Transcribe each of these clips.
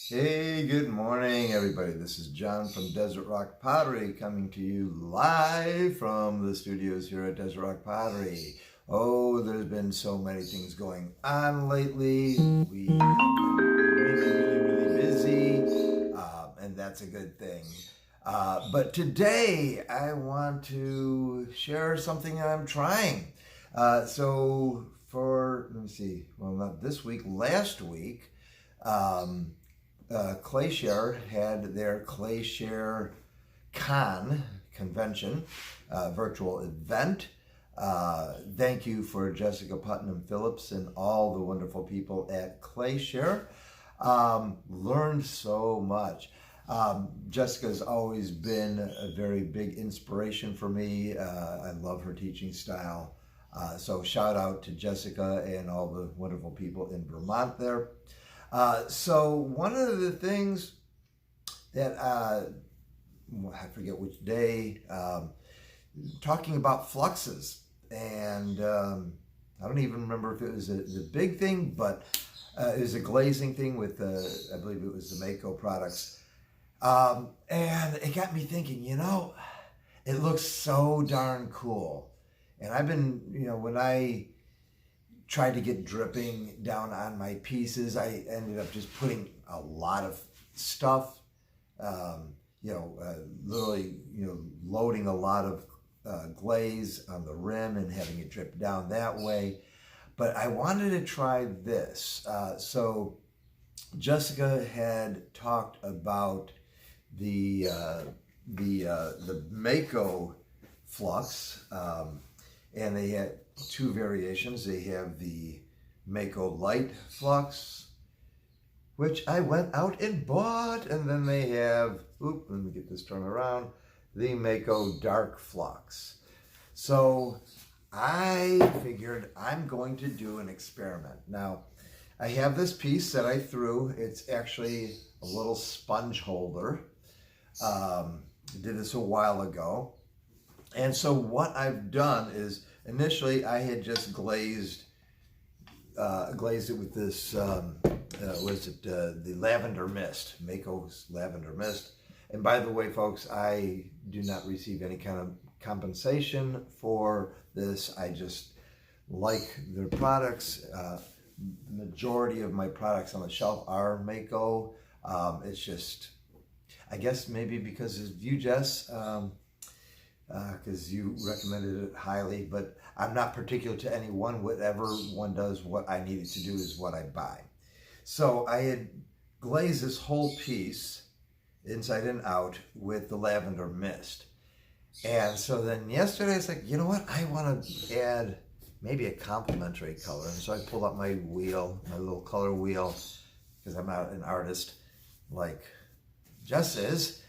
Hey, good morning, everybody. This is John from Desert Rock Pottery coming to you live from the studios here at Desert Rock Pottery. Oh, there's been so many things going on lately. We have been really busy, and that's a good thing. But today I want to share something I'm trying. Let me see, well, not this week, last week, Clayshare had their Clayshare convention, virtual event. Thank you for Jessica Putnam Phillips and all the wonderful people at Clayshare. Learned so much. Jessica's always been a very big inspiration for me. I love her teaching style. So shout out to Jessica and all the wonderful people in Vermont there. So one of the things that, I forget which day, talking about fluxes, and I don't even remember if it was the big thing, but it was a glazing thing with, I believe it was the Maco products. And it got me thinking, it looks so darn cool. And I've been, when I tried to get dripping down on my pieces, I ended up just putting a lot of stuff, literally, loading a lot of glaze on the rim and having it drip down that way. But I wanted to try this. So Jessica had talked about the Maco Flux, and they had two variations. They have the Maco Light Flux, which I went out and bought, and then they have, let me get this turned around, the Maco Dark Flux. So I figured I'm going to do an experiment. Now, I have this piece that I threw. It's actually a little sponge holder. I did this a while ago. And so what I've done is, initially I had just glazed it with this, the Lavender Mist, Maco's Lavender Mist. And by the way, folks, I do not receive any kind of compensation for this. I just like their products. The majority of my products on the shelf are Maco. It's just, I guess maybe because of you, Jess, because you recommended it highly, but I'm not particular to any one. Whatever one does, what I needed to do is what I buy. So I had glazed this whole piece inside and out with the Lavender Mist. And so then yesterday I was like, you know what? I want to add maybe a complementary color. And so I pulled out my wheel, my little color wheel, because I'm not an artist like Jess is.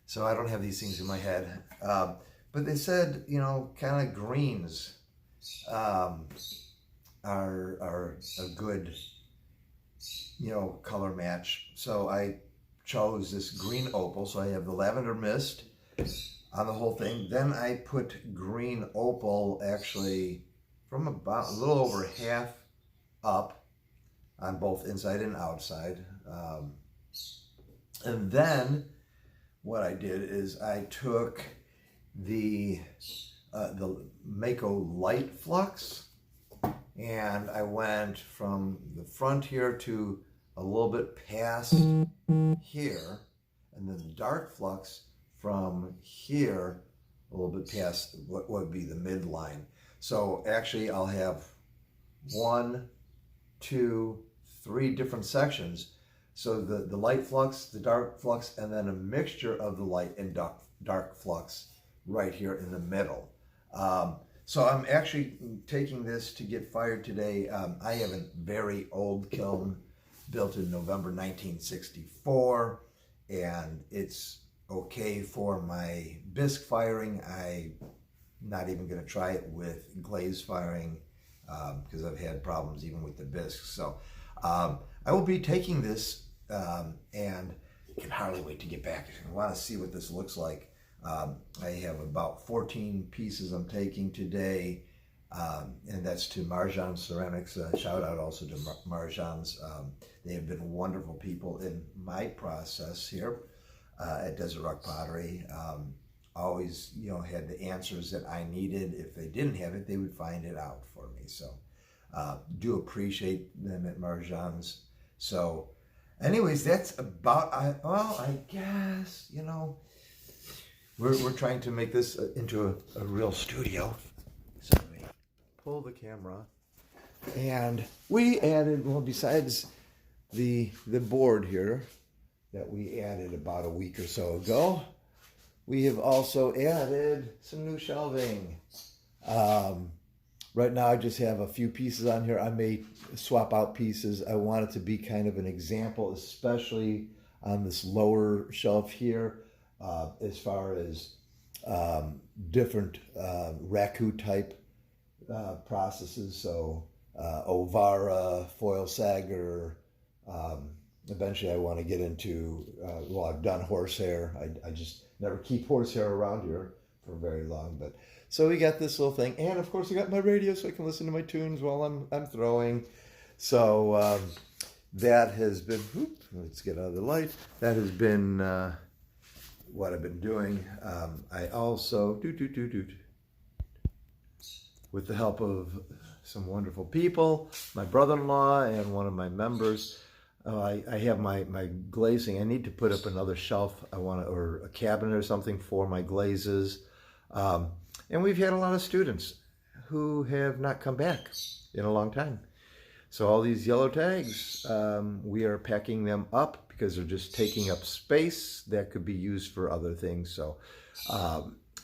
So I don't have these things in my head. But they said, kind of greens are a good, color match. So I chose this Green Opal. So I have the Lavender Mist on the whole thing. Then I put Green Opal actually from about a little over half up on both inside and outside. And then what I did is I took the Maco Light Flux, and I went from the front here to a little bit past here, and then the Dark Flux from here a little bit past what would be the midline. So actually I'll have 1, 2, 3 different sections. So the light flux, the dark flux, and then a mixture of the light and dark flux right here in the middle. So I'm actually taking this to get fired today. I have a very old kiln built in November 1964, and it's okay for my bisque firing. I'm not even going to try it with glaze firing because I've had problems even with the bisque. So I will be taking this and I can hardly wait to get back. I want to see what this looks like. I have about 14 pieces I'm taking today. And that's to Marjan Ceramics. Shout out also to Marjan's. They have been wonderful people in my process here at Desert Rock Pottery. Always, had the answers that I needed. If they didn't have it, they would find it out for me. So do appreciate them at Marjan's. So anyways, that's about, I guess, we're trying to make this into a real studio. So let me pull the camera. And we added, well, besides the board here that we added about a week or so ago, we have also added some new shelving. Right now I just have a few pieces on here. I may swap out pieces. I want it to be kind of an example, especially on this lower shelf here, as far as different raku type processes. So Ovara, foil sagger. Eventually I want to get into, well, I've done horsehair. I just never keep horsehair around here for very long, but so we got this little thing, and of course I got my radio so I can listen to my tunes while I'm throwing. So that has been, let's get out of the light. That has been what I've been doing. I also with the help of some wonderful people, my brother-in-law and one of my members. I have my glazing. I need to put up another shelf. Or a cabinet or something for my glazes. And we've had a lot of students who have not come back in a long time. So all these yellow tags, we are packing them up because they're just taking up space that could be used for other things. So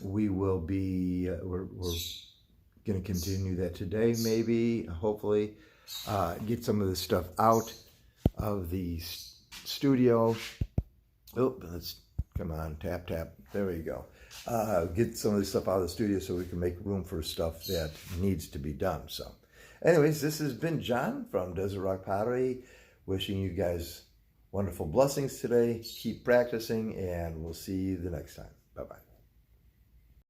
we will be, we're going to continue that today, maybe, hopefully, get some of this stuff out of the studio. Oh, come on, tap. There we go. Get some of this stuff out of the studio so we can make room for stuff that needs to be done. So anyways, this has been John from Desert Rock Pottery, wishing you guys wonderful blessings today. Keep practicing, and we'll see you the next time. Bye-bye.